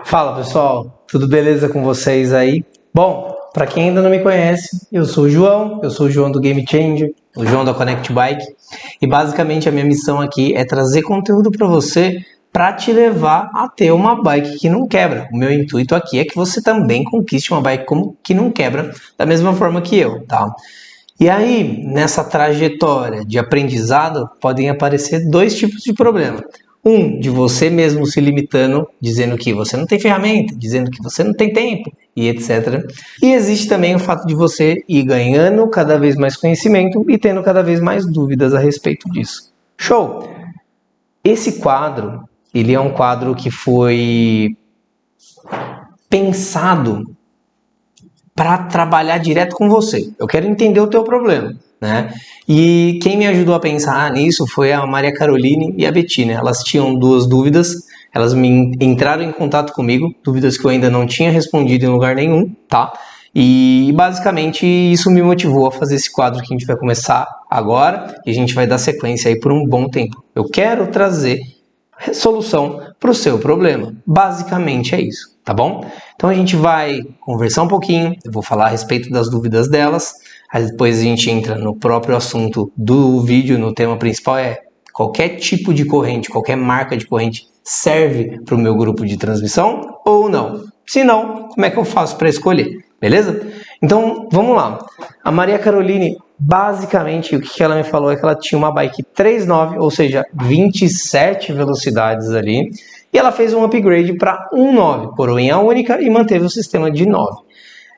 Fala pessoal, tudo beleza com vocês aí? Bom, para quem ainda não me conhece, eu sou o João do Game Changer, o João da Connect Bike, e basicamente a minha missão aqui é trazer conteúdo para você para te levar a ter uma bike que não quebra. O meu intuito aqui é que você também conquiste uma bike que não quebra da mesma forma que eu, tá? E aí, nessa trajetória de aprendizado, podem aparecer dois tipos de problema. Um, de você mesmo se limitando, dizendo que você não tem ferramenta, dizendo que você não tem tempo e etc. E existe também o fato de você ir ganhando cada vez mais conhecimento e tendo cada vez mais dúvidas a respeito disso. Show! Esse quadro, ele é um quadro que foi pensado para trabalhar direto com você. Eu quero entender o teu problema, né? E quem me ajudou a pensar nisso foi a Maria Caroline e a Bettina. Elas tinham duas dúvidas, elas me entraram em contato comigo, dúvidas que eu ainda não tinha respondido em lugar nenhum, tá? E basicamente isso me motivou a fazer esse quadro que a gente vai começar agora e a gente vai dar sequência aí por um bom tempo. Eu quero trazer solução para o seu problema. Basicamente é isso, tá bom? Então a gente vai conversar um pouquinho, eu vou falar a respeito das dúvidas delas, aí depois a gente entra no próprio assunto do vídeo, no tema principal é qualquer tipo de corrente, qualquer marca de corrente serve para o meu grupo de transmissão ou não? Se não, como é que eu faço para escolher? Beleza? Então, vamos lá. A Maria Caroline, basicamente, o que ela me falou é que ela tinha uma bike 3.9, ou seja, 27 velocidades ali, e ela fez um upgrade para 1.9, coroinha única, e manteve o sistema de 9.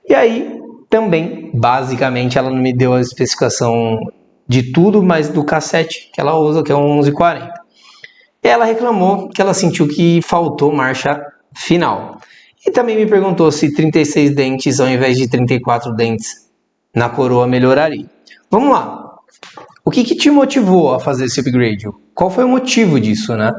E aí, também, basicamente, ela não me deu a especificação de tudo, mas do cassete que ela usa, que é um 1140. E ela reclamou que ela sentiu que faltou marcha final. E também me perguntou se 36 dentes ao invés de 34 dentes na coroa melhoraria. Vamos lá. O que te motivou a fazer esse upgrade? Qual foi o motivo disso, né?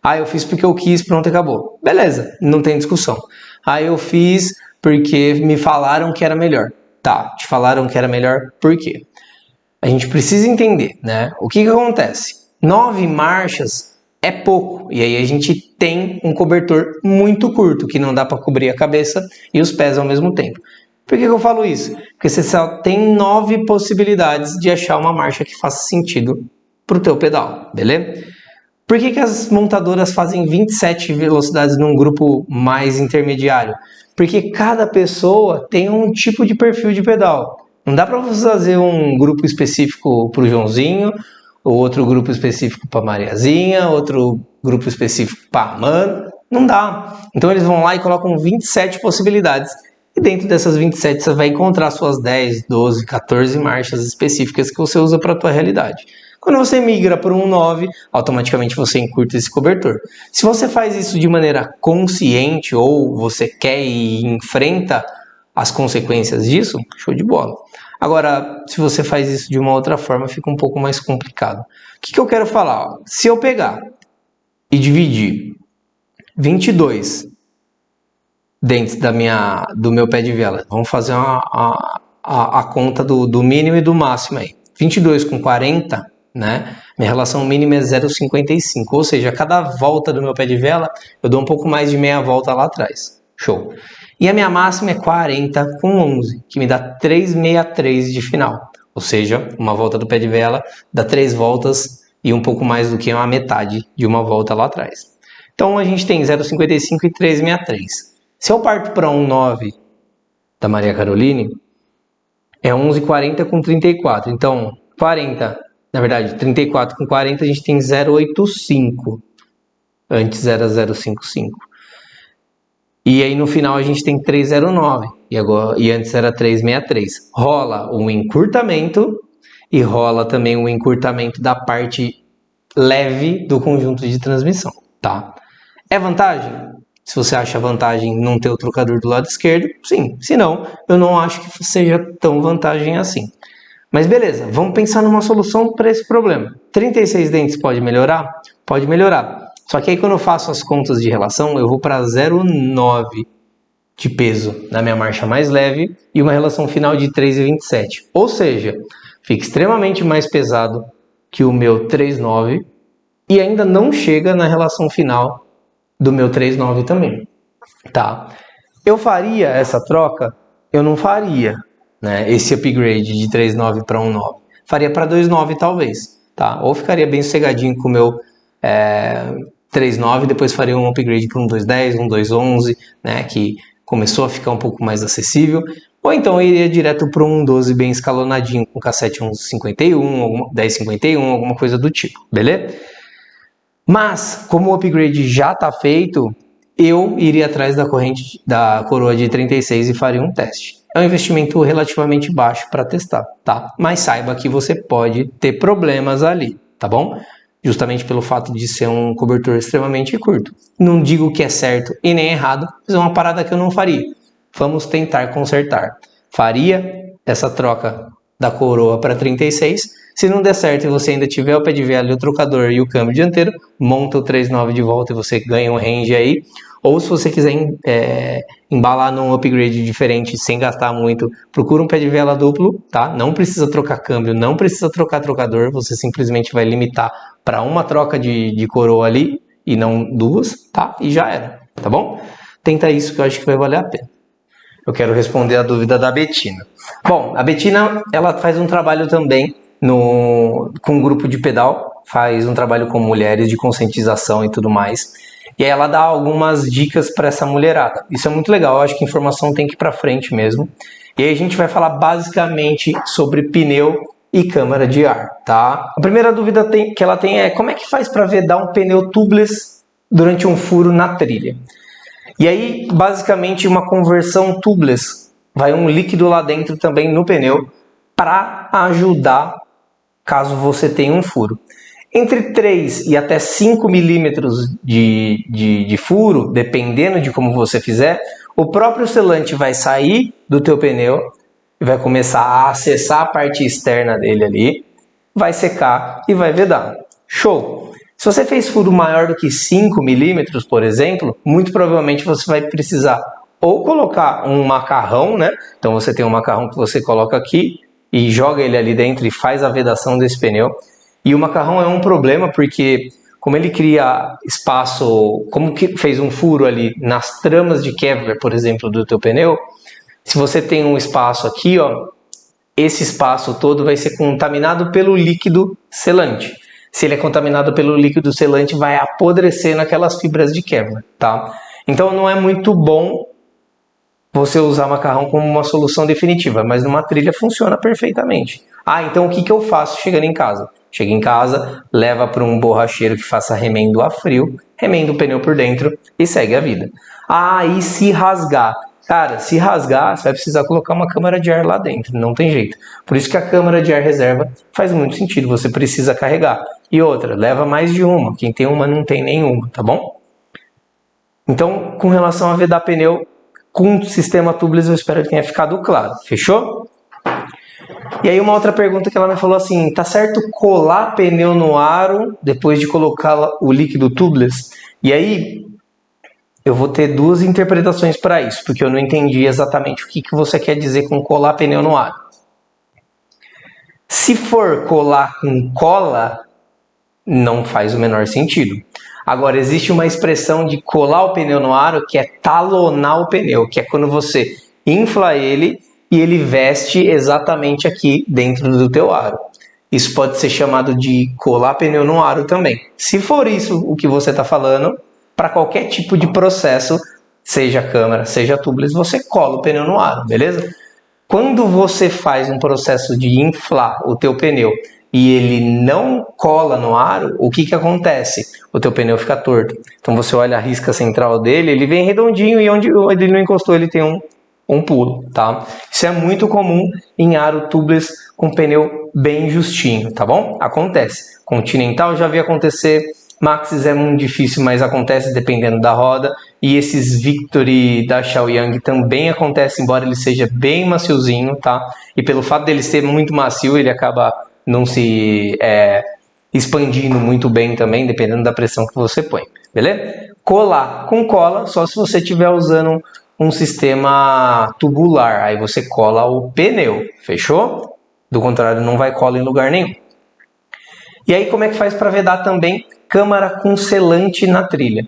Ah, eu fiz porque eu quis, pronto, acabou. Beleza, não tem discussão. Ah, eu fiz porque me falaram que era melhor. Tá, te falaram que era melhor, por quê? A gente precisa entender, né? O que acontece? 9 marchas é pouco, e aí a gente tem um cobertor muito curto, que não dá para cobrir a cabeça e os pés ao mesmo tempo. Por que eu falo isso? Porque você só tem 9 possibilidades de achar uma marcha que faça sentido para o teu pedal, beleza? Por que as montadoras fazem 27 velocidades num grupo mais intermediário? Porque cada pessoa tem um tipo de perfil de pedal. Não dá para você fazer um grupo específico para o Joãozinho, outro grupo específico para a Mariazinha, outro grupo específico para a Mano. Não dá. Então eles vão lá e colocam 27 possibilidades. E dentro dessas 27 você vai encontrar suas 10, 12, 14 marchas específicas que você usa para a tua realidade. Quando você migra para um 9, automaticamente você encurta esse cobertor. Se você faz isso de maneira consciente ou você quer e enfrenta as consequências disso, show de bola. Agora, se você faz isso de uma outra forma, fica um pouco mais complicado. O que eu quero falar? Se eu pegar e dividir 22 dentes do meu pé de vela, vamos fazer a conta do mínimo e do máximo aí. 22 com 40, né? Minha relação mínima é 0,55, ou seja, a cada volta do meu pé de vela, eu dou um pouco mais de meia volta lá atrás. Show! E a minha máxima é 40 com 11, que me dá 3,63 de final. Ou seja, uma volta do pé de vela dá 3 voltas e um pouco mais do que uma metade de uma volta lá atrás. Então a gente tem 0,55 e 3,63. Se eu parto para 1,9 da Maria Caroline, é 11,40 com 34. Então, 40, na verdade, 34 com 40, a gente tem 0,85. Antes era 0,55. E aí no final a gente tem 3,09 e antes era 3,63. Rola um encurtamento e rola também um encurtamento da parte leve do conjunto de transmissão, tá? É vantagem? Se você acha vantagem não ter o trocador do lado esquerdo, sim. Se não, eu não acho que seja tão vantagem assim. Mas beleza, vamos pensar numa solução para esse problema. 36 dentes pode melhorar? Pode melhorar. Só que aí quando eu faço as contas de relação, eu vou para 0,9 de peso na minha marcha mais leve e uma relação final de 3,27. Ou seja, fica extremamente mais pesado que o meu 3,9 e ainda não chega na relação final do meu 3,9 também. tá? Eu faria essa troca? Eu não faria, né? Esse upgrade de 3.9 para 1.9. Faria para 2.9 talvez, tá? Ou ficaria bem sossegadinho com o meu 3.9, depois faria um upgrade para um 2.10, um 2.11, né? Que começou a ficar um pouco mais acessível. Ou então eu iria direto para um 12 bem escalonadinho, com cassete 1.51, 10.51, alguma coisa do tipo, beleza? Mas, como o upgrade já está feito, eu iria atrás da corrente da coroa de 36 e faria um teste. É um investimento relativamente baixo para testar, tá? Mas saiba que você pode ter problemas ali, tá bom? Justamente pelo fato de ser um cobertor extremamente curto. Não digo que é certo e nem errado, mas é uma parada que eu não faria. Vamos tentar consertar. Faria essa troca da coroa para 36. Se não der certo e você ainda tiver o pé de vela, o trocador e o câmbio dianteiro, monta o 3.9 de volta e você ganha um range aí. Ou se você quiser embalar num upgrade diferente sem gastar muito, procura um pé de vela duplo, tá? Não precisa trocar câmbio, não precisa trocar trocador, você simplesmente vai limitar para uma troca de coroa ali e não duas, tá? E já era, tá bom? Tenta isso que eu acho que vai valer a pena. Eu quero responder a dúvida da Betina. Bom, a Betina, ela faz um trabalho também com um grupo de pedal, faz um trabalho com mulheres de conscientização e tudo mais. E aí ela dá algumas dicas para essa mulherada. Isso é muito legal, eu acho que a informação tem que ir para frente mesmo. E aí a gente vai falar basicamente sobre pneu e câmara de ar, tá? A primeira dúvida que ela tem é como é que faz para vedar um pneu tubeless durante um furo na trilha? E aí, basicamente, uma conversão tubeless, vai um líquido lá dentro também no pneu para ajudar caso você tenha um furo. Entre 3 e até 5 milímetros de furo, dependendo de como você fizer, o próprio selante vai sair do teu pneu e vai começar a acessar a parte externa dele ali, vai secar e vai vedar. Show! Se você fez furo maior do que 5 milímetros, por exemplo, muito provavelmente você vai precisar ou colocar um macarrão, né? Então você tem um macarrão que você coloca aqui e joga ele ali dentro e faz a vedação desse pneu. E o macarrão é um problema porque como ele cria espaço, como que fez um furo ali nas tramas de Kevlar, por exemplo, do teu pneu, se você tem um espaço aqui, ó, esse espaço todo vai ser contaminado pelo líquido selante. Se ele é contaminado pelo líquido selante, vai apodrecer naquelas fibras de Kevlar, tá? Então não é muito bom você usar macarrão como uma solução definitiva, mas numa trilha funciona perfeitamente. Ah, então o que eu faço chegando em casa? Chega em casa, leva para um borracheiro que faça remendo a frio, remenda o pneu por dentro e segue a vida. Ah, e se rasgar? Cara, se rasgar, você vai precisar colocar uma câmara de ar lá dentro, não tem jeito. Por isso que a câmara de ar reserva faz muito sentido, você precisa carregar. E outra, leva mais de uma, quem tem uma não tem nenhuma, tá bom? Então, com relação a vedar pneu com sistema tubeless, eu espero que tenha ficado claro, fechou? E aí uma outra pergunta que ela me falou assim, tá certo colar pneu no aro depois de colocar o líquido tubeless? E aí eu vou ter duas interpretações para isso, porque eu não entendi exatamente o que você quer dizer com colar pneu no aro. Se for colar com cola, não faz o menor sentido. Agora, existe uma expressão de colar o pneu no aro que é talonar o pneu, que é quando você infla ele e ele veste exatamente aqui dentro do teu aro. Isso pode ser chamado de colar pneu no aro também. Se for isso o que você está falando, para qualquer tipo de processo, seja câmara, seja tubeless, você cola o pneu no aro, beleza? Quando você faz um processo de inflar o teu pneu e ele não cola no aro, o que acontece? O teu pneu fica torto. Então você olha a risca central dele, ele vem redondinho e onde ele não encostou ele tem um pulo, tá? Isso é muito comum em aro tubeless com pneu bem justinho, tá bom? Acontece. Continental já vi acontecer, Maxxis é muito difícil, mas acontece dependendo da roda. E esses Victory da Shaoyang também acontece, embora ele seja bem maciozinho, tá? E pelo fato dele ser muito macio, ele acaba não se expandindo muito bem também, dependendo da pressão que você põe, beleza? Colar com cola, só se você estiver usando um sistema tubular, aí você cola o pneu, fechou? Do contrário, não vai cola em lugar nenhum. E aí como é que faz para vedar também câmara com selante na trilha?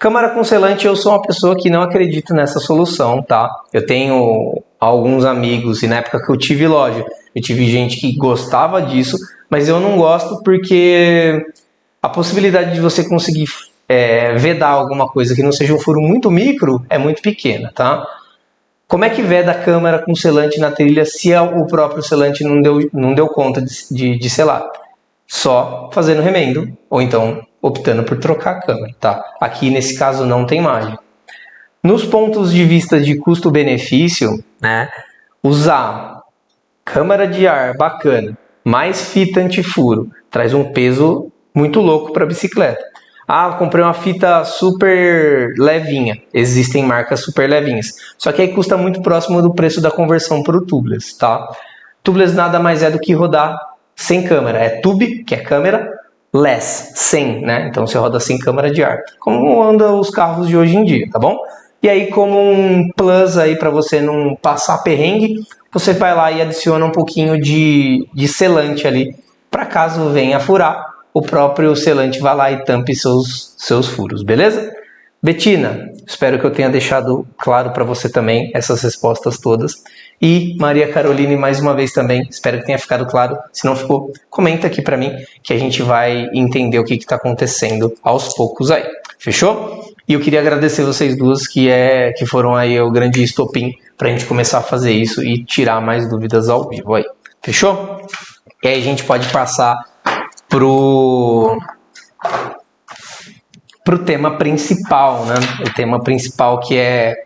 Câmara com selante, eu sou uma pessoa que não acredita nessa solução, tá? Eu tenho alguns amigos e na época que eu tive loja, eu tive gente que gostava disso, mas eu não gosto porque a possibilidade de você conseguir vedar alguma coisa que não seja um furo muito micro é muito pequena, tá? Como é que veda a câmara com selante na trilha se o próprio selante não deu conta de selar? Só fazendo remendo, ou então optando por trocar a câmara, tá? Aqui nesse caso não tem mágica. Nos pontos de vista de custo-benefício, né, usar câmara de ar bacana, mais fita antifuro, traz um peso muito louco para a bicicleta. Ah, comprei uma fita super levinha. Existem marcas super levinhas. Só que aí custa muito próximo do preço da conversão para o tubeless, tá? Tubeless nada mais é do que rodar sem câmera. É tube, que é câmera, less, sem, né? Então você roda sem câmara de ar. Como andam os carros de hoje em dia, tá bom? E aí, como um plus aí para você não passar perrengue, você vai lá e adiciona um pouquinho de selante ali, para caso venha furar, o próprio selante vai lá e tampe seus furos, beleza? Betina, espero que eu tenha deixado claro para você também essas respostas todas. E Maria Caroline, mais uma vez também, espero que tenha ficado claro. Se não ficou, comenta aqui para mim que a gente vai entender o que está acontecendo aos poucos aí. Fechou? E eu queria agradecer vocês duas que foram aí o grande estopim para a gente começar a fazer isso e tirar mais dúvidas ao vivo aí. Fechou? E aí a gente pode passar pro tema principal, né? O tema principal que é: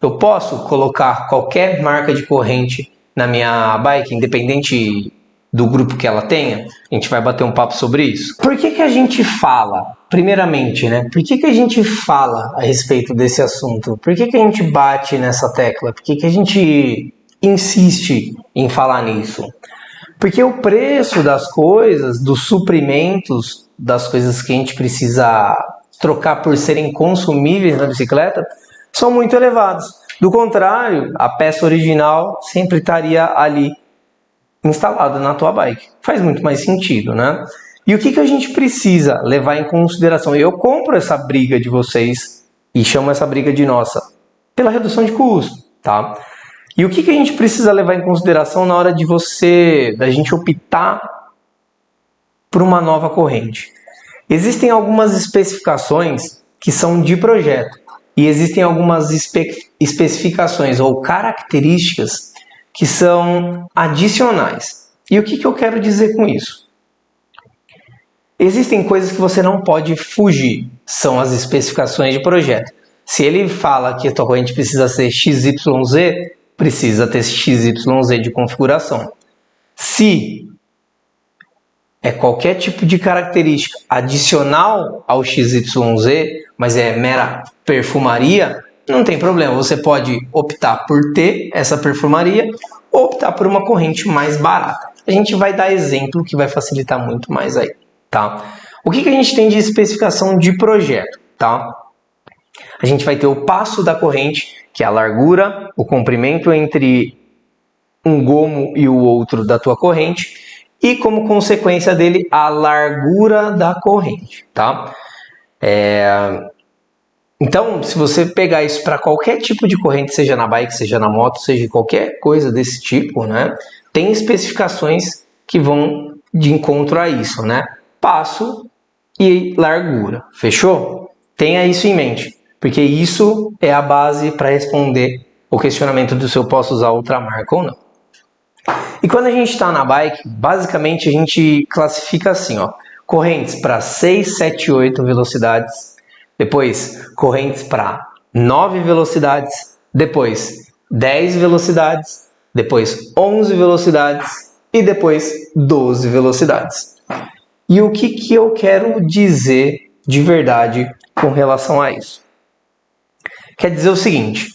eu posso colocar qualquer marca de corrente na minha bike, independente do grupo que ela tenha? A gente vai bater um papo sobre isso. Por que a gente fala, primeiramente, né? Por que a gente fala a respeito desse assunto? Por que a gente bate nessa tecla? Por que a gente insiste em falar nisso? Porque o preço das coisas, dos suprimentos, das coisas que a gente precisa trocar por serem consumíveis na bicicleta, são muito elevados. Do contrário, a peça original sempre estaria ali instalada na tua bike. Faz muito mais sentido, né? E o que a gente precisa levar em consideração? Eu compro essa briga de vocês e chamo essa briga de nossa pela redução de custo, tá? E o que a gente precisa levar em consideração na hora da gente optar por uma nova corrente? Existem algumas especificações que são de projeto e existem algumas especificações ou características que são adicionais. E o que eu quero dizer com isso? Existem coisas que você não pode fugir, são as especificações de projeto. Se ele fala que a tua corrente precisa ser XYZ, precisa ter XYZ de configuração. Se é qualquer tipo de característica adicional ao XYZ, mas é mera perfumaria, não tem problema. Você pode optar por ter essa perfumaria ou optar por uma corrente mais barata. A gente vai dar exemplo que vai facilitar muito mais aí, tá? O que a gente tem de especificação de projeto, tá? A gente vai ter o passo da corrente, que é a largura, o comprimento entre um gomo e o outro da tua corrente, e como consequência dele, a largura da corrente, tá? Então, se você pegar isso para qualquer tipo de corrente, seja na bike, seja na moto, seja qualquer coisa desse tipo, né? Tem especificações que vão de encontro a isso, né? Passo e largura, fechou? Tenha isso em mente, porque isso é a base para responder o questionamento do se eu posso usar outra marca ou não. E quando a gente está na bike, basicamente a gente classifica assim, ó, correntes para 6, 7, 8 velocidades, depois correntes para 9 velocidades, depois 10 velocidades, depois 11 velocidades e depois 12 velocidades. E o que eu quero dizer de verdade com relação a isso? Quer dizer o seguinte,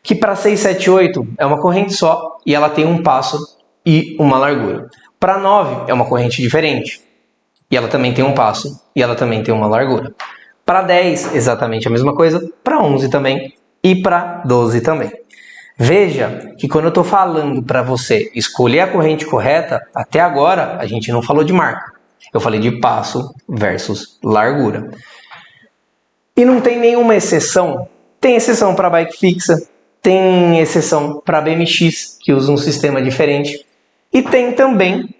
que para 6, 7, 8 é uma corrente só e ela tem um passo e uma largura. Para 9 é uma corrente diferente e ela também tem um passo e ela também tem uma largura. Para 10, exatamente a mesma coisa, para 11 também e para 12 também. Veja que quando eu estou falando para você escolher a corrente correta, até agora a gente não falou de marca. Eu falei de passo versus largura. E não tem nenhuma exceção. Tem exceção para bike fixa, tem exceção para BMX, que usa um sistema diferente. E tem também,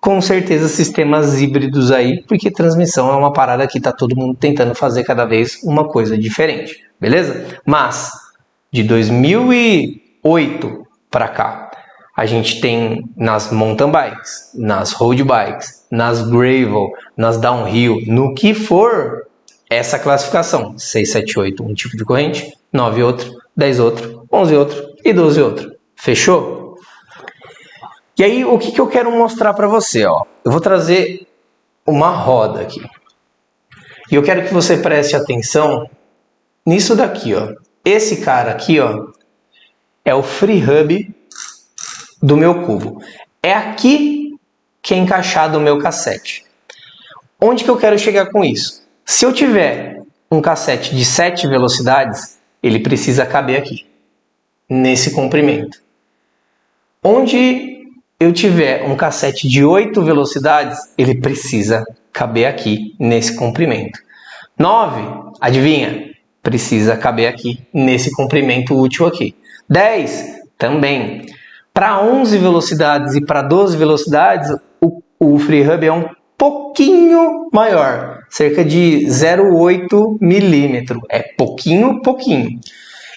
com certeza, sistemas híbridos aí, porque transmissão é uma parada que está todo mundo tentando fazer cada vez uma coisa diferente, beleza? Mas, de 2008 para cá, a gente tem nas mountain bikes, nas road bikes, nas gravel, nas downhill, no que for, essa classificação, 6, 7, 8, um tipo de corrente, 9 outro, 10 outro, 11 outro e 12 outro. Fechou? E aí, o que eu quero mostrar para você? Ó? Eu vou trazer uma roda aqui. E eu quero que você preste atenção nisso daqui. Ó. Esse cara aqui ó, é o free hub do meu cubo. É aqui que é encaixado o meu cassete. Onde que eu quero chegar com isso? Se eu tiver um cassete de 7 velocidades, ele precisa caber aqui, nesse comprimento. Onde eu tiver um cassete de 8 velocidades, ele precisa caber aqui, nesse comprimento. 9, adivinha? Precisa caber aqui, nesse comprimento útil aqui. 10, também. Para 11 velocidades e para 12 velocidades, o free hub é um pouquinho maior, cerca de 0,8 milímetro. É pouquinho.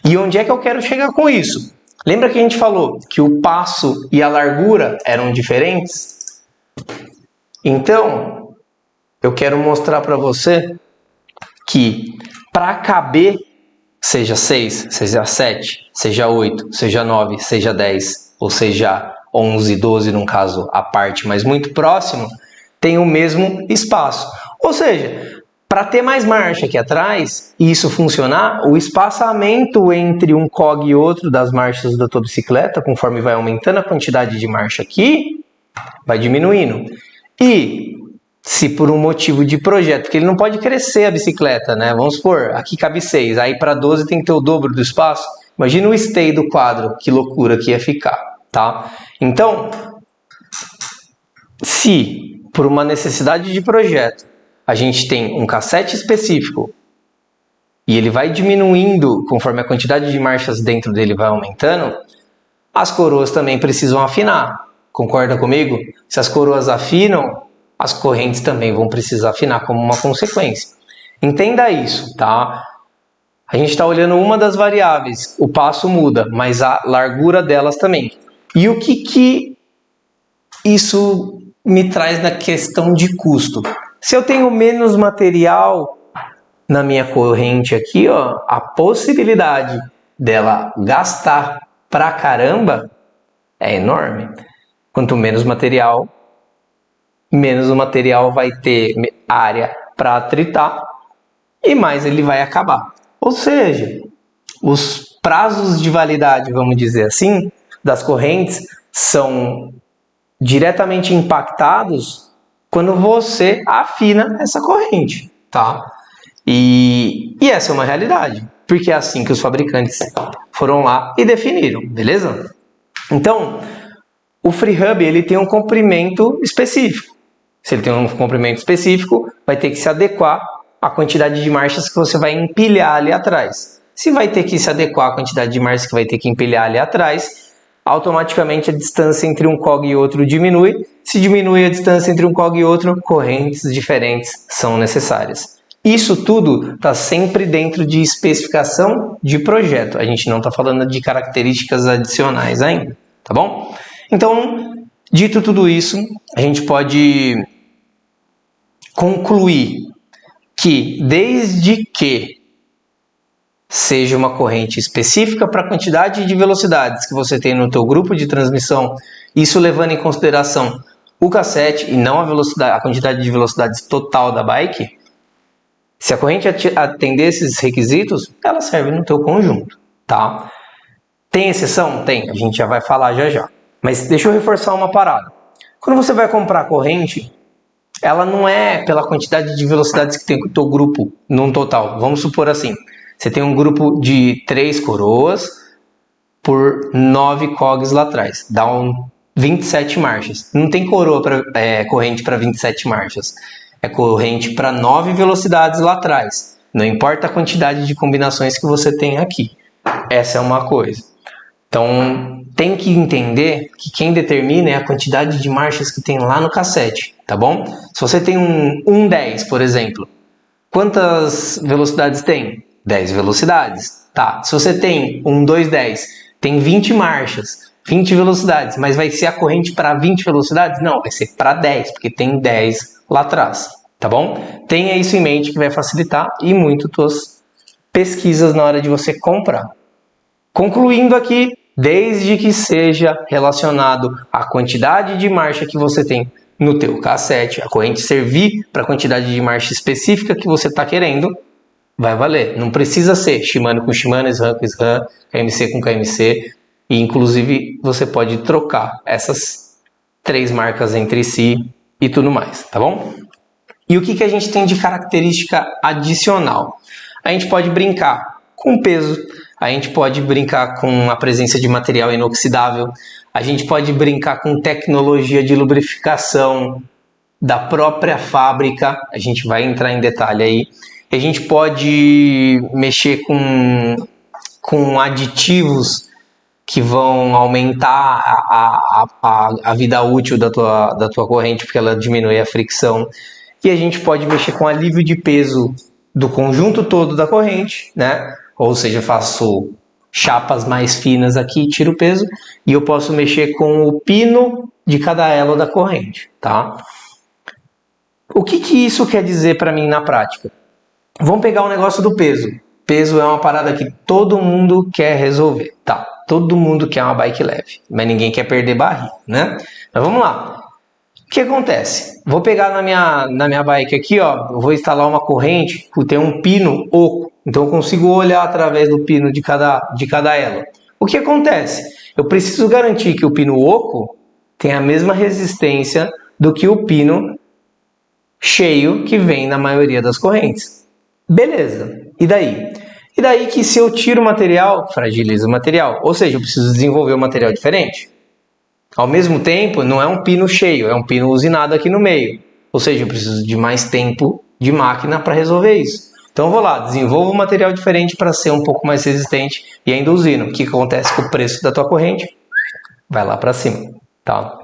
E onde é que eu quero chegar com isso? Lembra que a gente falou que o passo e a largura eram diferentes? Então, eu quero mostrar para você que para caber, seja 6, seja 7, seja 8, seja 9, seja 10, ou seja 11, 12 no caso, a parte, mas muito próximo, tem o mesmo espaço. Ou seja, para ter mais marcha aqui atrás e isso funcionar, o espaçamento entre um cog e outro das marchas da tua bicicleta, conforme vai aumentando a quantidade de marcha aqui, vai diminuindo. E se por um motivo de projeto, porque ele não pode crescer a bicicleta, né? Vamos supor, aqui cabe 6, aí para 12 tem que ter o dobro do espaço. Imagina o stay do quadro, que loucura que ia ficar, tá? Então, se por uma necessidade de projeto, a gente tem um cassete específico e ele vai diminuindo conforme a quantidade de marchas dentro dele vai aumentando, as coroas também precisam afinar. Concorda comigo? Se as coroas afinam, as correntes também vão precisar afinar como uma consequência. Entenda isso, tá? A gente está olhando uma das variáveis, o passo muda, mas a largura delas também. E o que isso me traz na questão de custo? Se eu tenho menos material na minha corrente aqui, ó, a possibilidade dela gastar pra caramba é enorme. Quanto menos material, menos o material vai ter área para atritar e mais ele vai acabar. Ou seja, os prazos de validade, vamos dizer assim, das correntes são diretamente impactados quando você afina essa corrente, tá? E essa é uma realidade, porque é assim que os fabricantes foram lá e definiram, beleza? Então, o free hub ele tem um comprimento específico. Se ele tem um comprimento específico, vai ter que se adequar à quantidade de marchas que você vai empilhar ali atrás. Se vai ter que se adequar à quantidade de marchas que vai ter que empilhar ali atrás, automaticamente a distância entre um cog e outro diminui. Se diminui a distância entre um cog e outro, correntes diferentes são necessárias. Isso tudo está sempre dentro de especificação de projeto. A gente não está falando de características adicionais ainda, tá bom? Então, dito tudo isso, a gente pode concluir que desde que seja uma corrente específica para a quantidade de velocidades que você tem no teu grupo de transmissão, isso levando em consideração o cassete e não a quantidade de velocidades total da bike, se a corrente atender esses requisitos, ela serve no teu conjunto, tá? Tem exceção? Tem, a gente já vai falar já. Mas deixa eu reforçar uma parada. Quando você vai comprar a corrente, ela não é pela quantidade de velocidades que tem o teu grupo num total. Vamos supor assim, você tem um grupo de 3 coroas por 9 cogs lá atrás. Dá 27 marchas. Não tem corrente para 27 marchas. É corrente para 9 velocidades lá atrás. Não importa a quantidade de combinações que você tem aqui. Essa é uma coisa. Então, tem que entender que quem determina é a quantidade de marchas que tem lá no cassete, tá bom? Se você tem um 10, por exemplo, quantas velocidades tem? 10 velocidades. Tá, se você tem um 210, tem 20 marchas, 20 velocidades, mas vai ser a corrente para 20 velocidades? Não, vai ser para 10, porque tem 10 lá atrás, tá bom? Tenha isso em mente que vai facilitar e muito tuas pesquisas na hora de você comprar. Concluindo aqui, desde que seja relacionado à quantidade de marcha que você tem no teu cassete, a corrente servir para a quantidade de marcha específica que você está querendo, vai valer. Não precisa ser Shimano com Shimano, SRAM com SRAM, KMC com KMC. E inclusive você pode trocar essas 3 marcas entre si e tudo mais, tá bom? E o que a gente tem de característica adicional? A gente pode brincar com peso, a gente pode brincar com a presença de material inoxidável, a gente pode brincar com tecnologia de lubrificação da própria fábrica, a gente vai entrar em detalhe aí. A gente pode mexer com aditivos que vão aumentar a vida útil da tua corrente, porque ela diminui a fricção. E a gente pode mexer com alívio de peso do conjunto todo da corrente, né? Ou seja, eu faço chapas mais finas aqui, tiro o peso, e eu posso mexer com o pino de cada elo da corrente, tá? O que isso quer dizer para mim na prática? Vamos pegar o negócio do peso. Peso é uma parada que todo mundo quer resolver, tá? Todo mundo quer uma bike leve, mas ninguém quer perder barriga, né? Mas vamos lá. O que acontece? Vou pegar na minha bike aqui, ó, eu vou instalar uma corrente que tem um pino oco, então eu consigo olhar através do pino de cada elo. O que acontece? Eu preciso garantir que o pino oco tem a mesma resistência do que o pino cheio que vem na maioria das correntes. Beleza, e daí? E daí que se eu tiro o material, fragiliza o material, ou seja, eu preciso desenvolver um material diferente. Ao mesmo tempo, não é um pino cheio, é um pino usinado aqui no meio, ou seja, eu preciso de mais tempo de máquina para resolver isso. Então eu vou lá, desenvolvo um material diferente para ser um pouco mais resistente e ainda usino. O que acontece com o preço da tua corrente? Vai lá para cima, tá?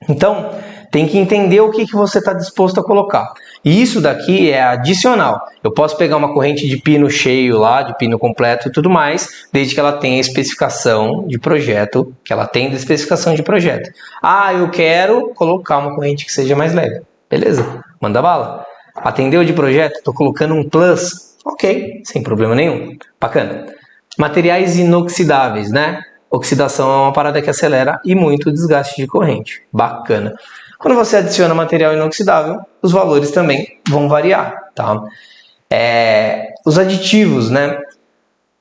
Então, tem que entender o que você está disposto a colocar. E isso daqui é adicional. Eu posso pegar uma corrente de pino cheio lá, de pino completo e tudo mais, desde que ela tenha especificação de projeto, que ela tenha especificação de projeto. Ah, eu quero colocar uma corrente que seja mais leve. Beleza, manda bala. Atendeu de projeto? Estou colocando um plus. Ok, sem problema nenhum. Bacana. Materiais inoxidáveis, né? Oxidação é uma parada que acelera e muito o desgaste de corrente. Bacana. Quando você adiciona material inoxidável, os valores também vão variar, tá? Os aditivos, né?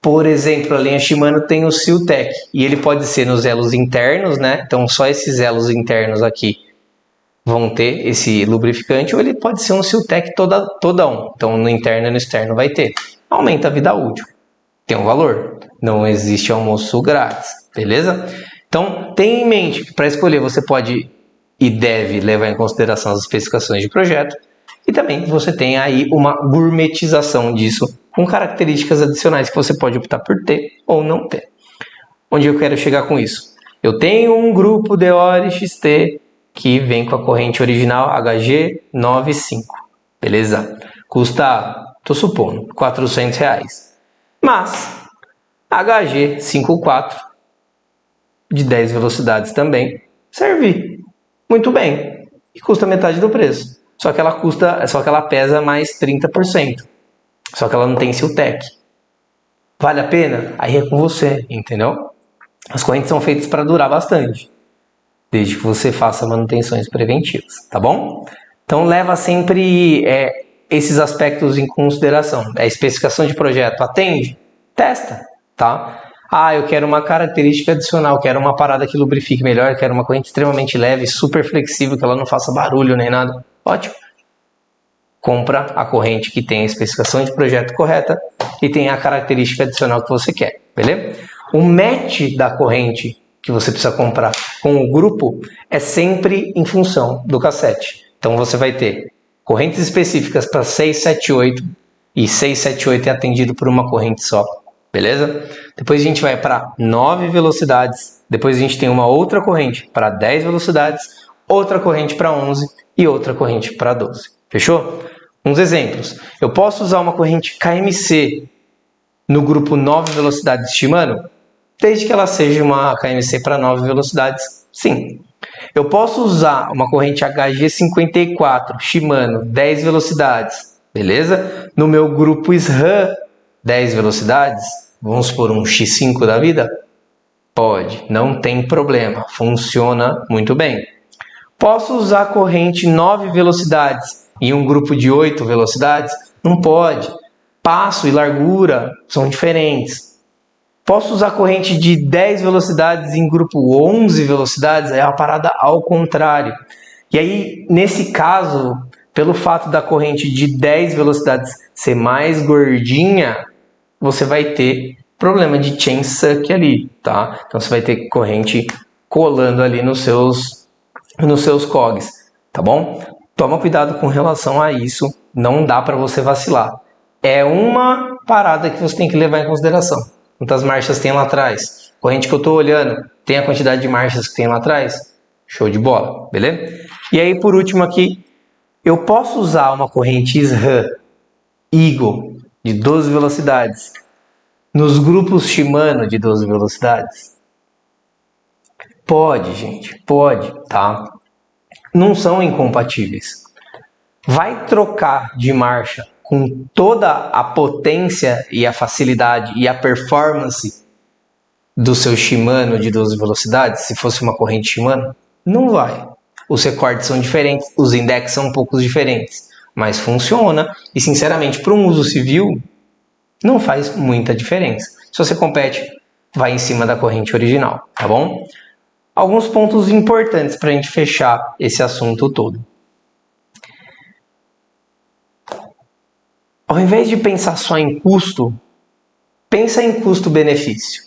Por exemplo, a linha Shimano tem o Seal-Tech e ele pode ser nos elos internos, né? Então só esses elos internos aqui vão ter esse lubrificante, ou ele pode ser um Seal-Tech todão. Então no interno e no externo vai ter. Aumenta a vida útil. Tem um valor. Não existe almoço grátis, beleza? Então tenha em mente que para escolher você pode e deve levar em consideração as especificações de projeto, e também você tem aí uma gourmetização disso com características adicionais que você pode optar por ter ou não ter. Onde eu quero chegar com isso? Eu tenho um grupo Deore XT que vem com a corrente original HG95, beleza? Custa, tô supondo, R$400. Mas HG54 de 10 velocidades também serve muito bem e custa metade do preço. Só que ela pesa mais 30%. Só que ela não tem Seal-Tech. Vale a pena? Aí é com você, entendeu? As correntes são feitas para durar bastante, desde que você faça manutenções preventivas, tá bom? Então leva sempre esses aspectos em consideração. A especificação de projeto atende? Testa, tá? Ah, eu quero uma característica adicional, quero uma parada que lubrifique melhor, quero uma corrente extremamente leve, super flexível, que ela não faça barulho nem nada. Ótimo. Compra a corrente que tem a especificação de projeto correta e tem a característica adicional que você quer, beleza? O match da corrente que você precisa comprar com o grupo é sempre em função do cassete. Então você vai ter correntes específicas para 6, 7, 8 e 678 é atendido por uma corrente só, beleza? Depois a gente vai para 9 velocidades, depois a gente tem uma outra corrente para 10 velocidades, outra corrente para 11 e outra corrente para 12, fechou? Uns exemplos, eu posso usar uma corrente KMC no grupo 9 velocidades Shimano, desde que ela seja uma KMC para 9 velocidades, sim. Eu posso usar uma corrente HG54 Shimano 10 velocidades, beleza? No meu grupo SRAM 10 velocidades, vamos por um X5 da vida? Pode, não tem problema, funciona muito bem. Posso usar a corrente 9 velocidades em um grupo de 8 velocidades? Não pode. Passo e largura são diferentes. Posso usar corrente de 10 velocidades em grupo 11 velocidades? É uma parada ao contrário. E aí, nesse caso, pelo fato da corrente de 10 velocidades ser mais gordinha, você vai ter problema de chain suck ali, tá? Então você vai ter corrente colando ali nos seus cogs, tá bom? Toma cuidado com relação a isso, não dá para você vacilar. É uma parada que você tem que levar em consideração. Quantas marchas tem lá atrás? Corrente que eu estou olhando, tem a quantidade de marchas que tem lá atrás? Show de bola, beleza? E aí, por último aqui, eu posso usar uma corrente SRAM Eagle de 12 velocidades nos grupos Shimano de 12 velocidades? Pode, gente, pode, tá? Não são incompatíveis. Vai trocar de marcha com toda a potência e a facilidade e a performance do seu Shimano de 12 velocidades, se fosse uma corrente Shimano? Não vai. Os recortes são diferentes, os index são um pouco diferentes, mas funciona e, sinceramente, para um uso civil, não faz muita diferença. Se você compete, vai em cima da corrente original, tá bom? Alguns pontos importantes para a gente fechar esse assunto todo. Ao invés de pensar só em custo, pensa em custo-benefício.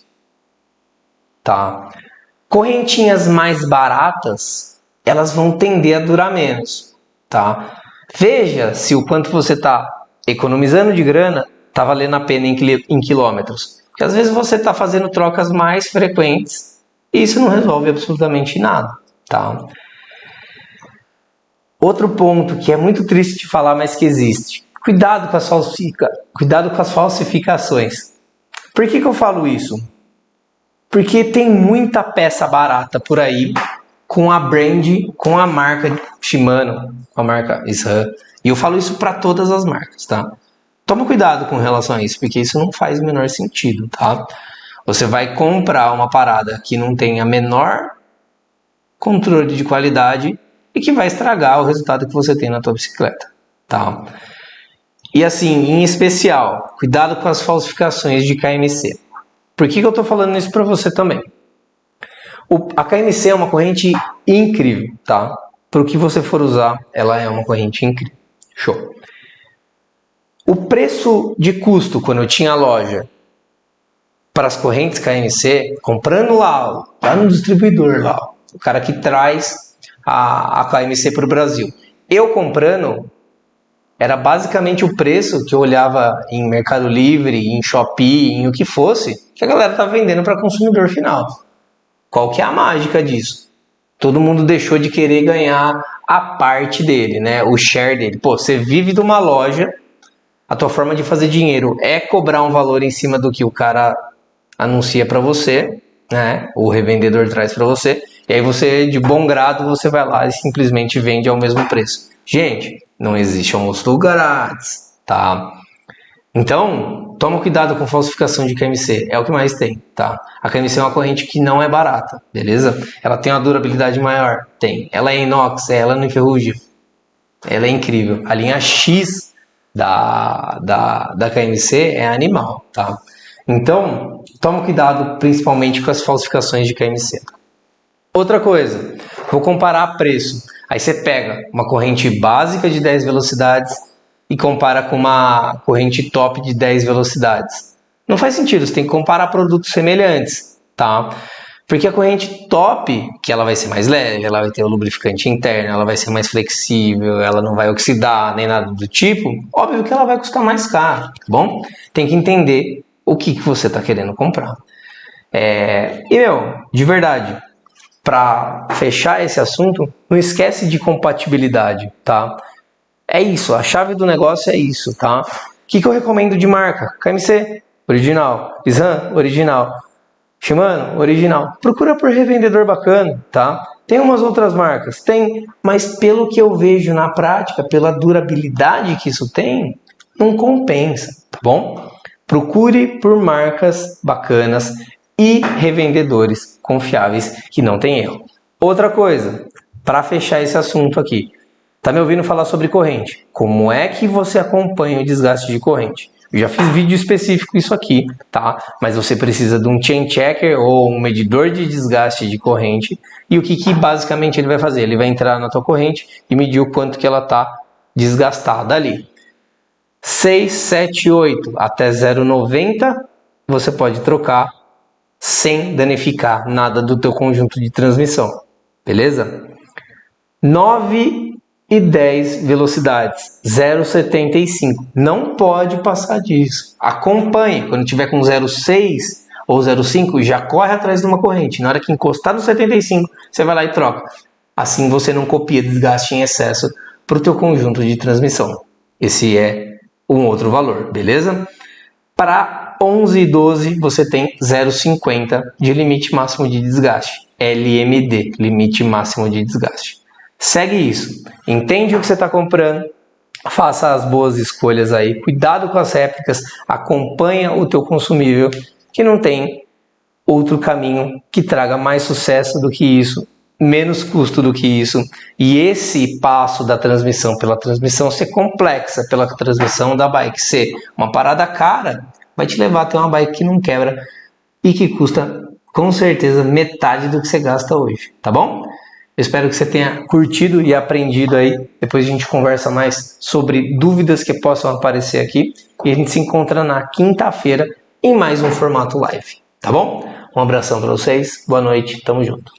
Tá? Correntinhas mais baratas, elas vão tender a durar menos. Tá? Veja se o quanto você está economizando de grana está valendo a pena em quilômetros. Porque às vezes você está fazendo trocas mais frequentes e isso não resolve absolutamente nada. Tá? Outro ponto que é muito triste de falar, mas que existe. Cuidado com as falsificações. Por que eu falo isso? Porque tem muita peça barata por aí com a brand, com a marca Shimano, com a marca SRAM. E eu falo isso para todas as marcas, tá? Toma cuidado com relação a isso, porque isso não faz o menor sentido, tá? Você vai comprar uma parada que não tem a menor controle de qualidade e que vai estragar o resultado que você tem na tua bicicleta, tá? E assim, em especial, cuidado com as falsificações de KMC. Por que eu estou falando isso para você também? A KMC é uma corrente incrível, tá? Para o que você for usar, ela é uma corrente incrível. Show. O preço de custo, quando eu tinha a loja, para as correntes KMC, comprando lá no distribuidor, lá, o cara que traz a KMC para o Brasil. Eu comprando, era basicamente o preço que eu olhava em Mercado Livre, em Shopee, em o que fosse, que a galera tá vendendo para consumidor final. Qual que é a mágica disso? Todo mundo deixou de querer ganhar a parte dele, né? O share dele. Pô, você vive de uma loja, a tua forma de fazer dinheiro é cobrar um valor em cima do que o cara anuncia para você, né? O revendedor traz para você, e aí você, de bom grado, você vai lá e simplesmente vende ao mesmo preço. Gente, não existe almoço grátis, tá? Então, toma cuidado com falsificação de KMC, é o que mais tem, tá? A KMC é uma corrente que não é barata, beleza? Ela tem uma durabilidade maior, tem. Ela é inox, ela não enferruja, ela é incrível. A linha X da KMC é animal, tá? Então, toma cuidado principalmente com as falsificações de KMC. Outra coisa, vou comparar preço. Aí você pega uma corrente básica de 10 velocidades e compara com uma corrente top de 10 velocidades. Não faz sentido, você tem que comparar produtos semelhantes, tá? Porque a corrente top, que ela vai ser mais leve, ela vai ter o lubrificante interno, ela vai ser mais flexível, ela não vai oxidar nem nada do tipo, óbvio que ela vai custar mais caro, tá bom? Tem que entender o que você está querendo comprar. De verdade, para fechar esse assunto, não esquece de compatibilidade, tá? É isso, a chave do negócio é isso, tá? O que eu recomendo de marca? KMC, original. Isan, original. Shimano, original. Procura por revendedor bacana, tá? Tem umas outras marcas? Tem, mas pelo que eu vejo na prática, pela durabilidade que isso tem, não compensa, tá bom? Procure por marcas bacanas e revendedores confiáveis que não tem erro. Outra coisa, para fechar esse assunto aqui, tá me ouvindo falar sobre corrente? Como é que você acompanha o desgaste de corrente? Eu já fiz vídeo específico isso aqui, tá? Mas você precisa de um chain checker ou um medidor de desgaste de corrente. E o que basicamente ele vai fazer? Ele vai entrar na tua corrente e medir o quanto que ela tá desgastada ali. 6, 7, 8 até 0,90 você pode trocar sem danificar nada do teu conjunto de transmissão, beleza? 9 e 10 velocidades, 0,75. Não pode passar disso. Acompanhe. Quando tiver com 0,6 ou 0,5, já corre atrás de uma corrente. Na hora que encostar no 75, você vai lá e troca. Assim você não copia desgaste em excesso para o teu conjunto de transmissão. Esse é um outro valor, beleza? Para 11 e 12, você tem 0,50 de limite máximo de desgaste. LMD, limite máximo de desgaste. Segue isso, entende o que você está comprando, faça as boas escolhas aí, cuidado com as réplicas, acompanha o teu consumível, que não tem outro caminho que traga mais sucesso do que isso, menos custo do que isso, e esse passo da transmissão, pela transmissão ser complexa, pela transmissão da bike ser uma parada cara, vai te levar a ter uma bike que não quebra e que custa com certeza metade do que você gasta hoje, tá bom? Eu espero que você tenha curtido e aprendido aí. Depois a gente conversa mais sobre dúvidas que possam aparecer aqui. E a gente se encontra na quinta-feira em mais um formato live. Tá bom? Um abração para vocês. Boa noite. Tamo junto.